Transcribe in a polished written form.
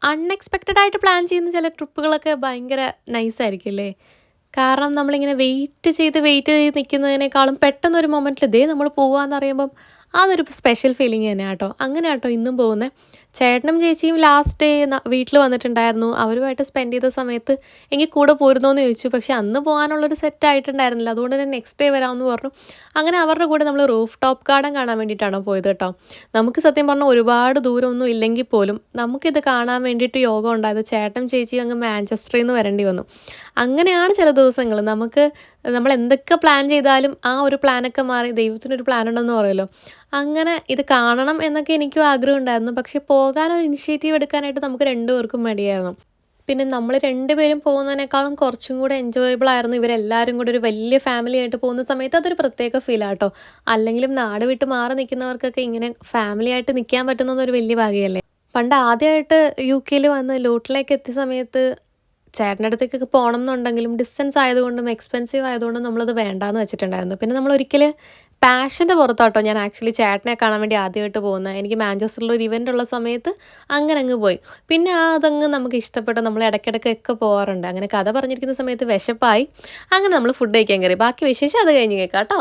Unexpected ആയിട്ട് plan ചെയ്യുന്ന ചില ട്രിപ്പുകളൊക്കെ ഭയങ്കര നൈസായിരിക്കില്ലേ? കാരണം നമ്മളിങ്ങനെ വെയിറ്റ് ചെയ്ത് നിൽക്കുന്നതിനേക്കാളും പെട്ടെന്നൊരു മൊമെന്റിൽ ദേ നമ്മൾ പോവാന്നറിയുമ്പം അതൊരു സ്പെഷ്യൽ ഫീലിംഗ് തന്നെയാ ട്ടോ. അങ്ങനെയാ ട്ടോ ഇന്നും പോകുന്നേ. ചേട്ടനും ചേച്ചിയും ലാസ്റ്റ് ഡേ വീട്ടിൽ വന്നിട്ടുണ്ടായിരുന്നു. അവരുമായിട്ട് സ്പെൻഡ് ചെയ്ത സമയത്ത് എനിക്ക് കൂടെ പോരുന്നോന്ന് ചോദിച്ചു. പക്ഷെ അന്ന് പോകാനുള്ളൊരു സെറ്റ് ആയിട്ടുണ്ടായിരുന്നില്ല. അതുകൊണ്ട് തന്നെ നെക്സ്റ്റ് ഡേ വരാമെന്ന് പറഞ്ഞു. അങ്ങനെ അവരുടെ കൂടെ നമ്മൾ റൂഫ് ടോപ്പ് ഗാർഡൻ കാണാൻ വേണ്ടിയിട്ടാണ് പോയത് കേട്ടോ. നമുക്ക് സത്യം പറഞ്ഞാൽ ഒരുപാട് ദൂരമൊന്നും ഇല്ലെങ്കിൽ പോലും നമുക്കിത് കാണാൻ വേണ്ടിയിട്ട് യോഗം ഉണ്ടായത്. ചേട്ടനും ചേച്ചിയും അങ്ങ് മാഞ്ചസ്റ്ററിൽ നിന്ന് വരേണ്ടി വന്നു. അങ്ങനെയാണ് ചില ദിവസങ്ങൾ നമുക്ക് നമ്മൾ എന്തൊക്കെ പ്ലാൻ ചെയ്താലും ആ ഒരു പ്ലാനൊക്കെ മാറി ദൈവത്തിനൊരു പ്ലാൻ ഉണ്ടെന്ന് പറയുമല്ലോ. അങ്ങനെ ഇത് കാണണം എന്നൊക്കെ എനിക്കും ആഗ്രഹം ഉണ്ടായിരുന്നു. പക്ഷെ പോകാനൊരു ഇനിഷ്യേറ്റീവ് എടുക്കാനായിട്ട് നമുക്ക് 2 പേർക്കും മടിയായിരുന്നു. പിന്നെ നമ്മൾ 2 പേരും പോകുന്നതിനേക്കാളും കുറച്ചും കൂടെ എൻജോയബിൾ ആയിരുന്നു ഇവരെല്ലാവരും കൂടെ ഒരു വലിയ ഫാമിലി ആയിട്ട് പോകുന്ന സമയത്ത്. അതൊരു പ്രത്യേക ഫീലാട്ടോ. അല്ലെങ്കിലും നാട് വിട്ട് മാറി നിൽക്കുന്നവർക്കൊക്കെ ഇങ്ങനെ ഫാമിലി ആയിട്ട് നിൽക്കാൻ പറ്റുന്നത് ഒരു വലിയ ഭാഗ്യമല്ലേ. പണ്ട് ആദ്യമായിട്ട് യുകെയിൽ വന്ന് ലൂട്ടിലേക്ക് എത്തിയ സമയത്ത് ചേട്ടൻ്റെ അടുത്തേക്കൊക്കെ പോകണം എന്നുണ്ടെങ്കിലും ഡിസ്റ്റൻസ് ആയതുകൊണ്ടും എക്സ്പെൻസീവ് ആയതുകൊണ്ടും നമ്മളത് വേണ്ടാന്ന് വെച്ചിട്ടുണ്ടായിരുന്നു. പിന്നെ നമ്മൾ ഒരിക്കൽ പാഷൻ്റെ പുറത്താട്ടോ ഞാൻ ആക്ച്വലി ചേട്ടനെ കാണാൻ വേണ്ടി ആദ്യമായിട്ട് പോകുന്നത്. എനിക്ക് മാഞ്ചസ്റ്ററിൽ ഒരു ഇവൻ്റ് ഉള്ള സമയത്ത് അങ്ങനെ അങ്ങ് പോയി. പിന്നെ അതങ്ങ് നമുക്ക് ഇഷ്ടപ്പെട്ടു. നമ്മൾ ഇടയ്ക്കിടയ്ക്കൊക്കെ പോകാറുണ്ട്. അങ്ങനെ കഥ പറഞ്ഞിരിക്കുന്ന സമയത്ത് വിശപ്പായി. അങ്ങനെ നമ്മൾ ഫുഡ് കഴിക്കാൻ കയറി. ബാക്കി വിശേഷം അത് കഴിഞ്ഞ് കേൾക്കാം കേട്ടോ.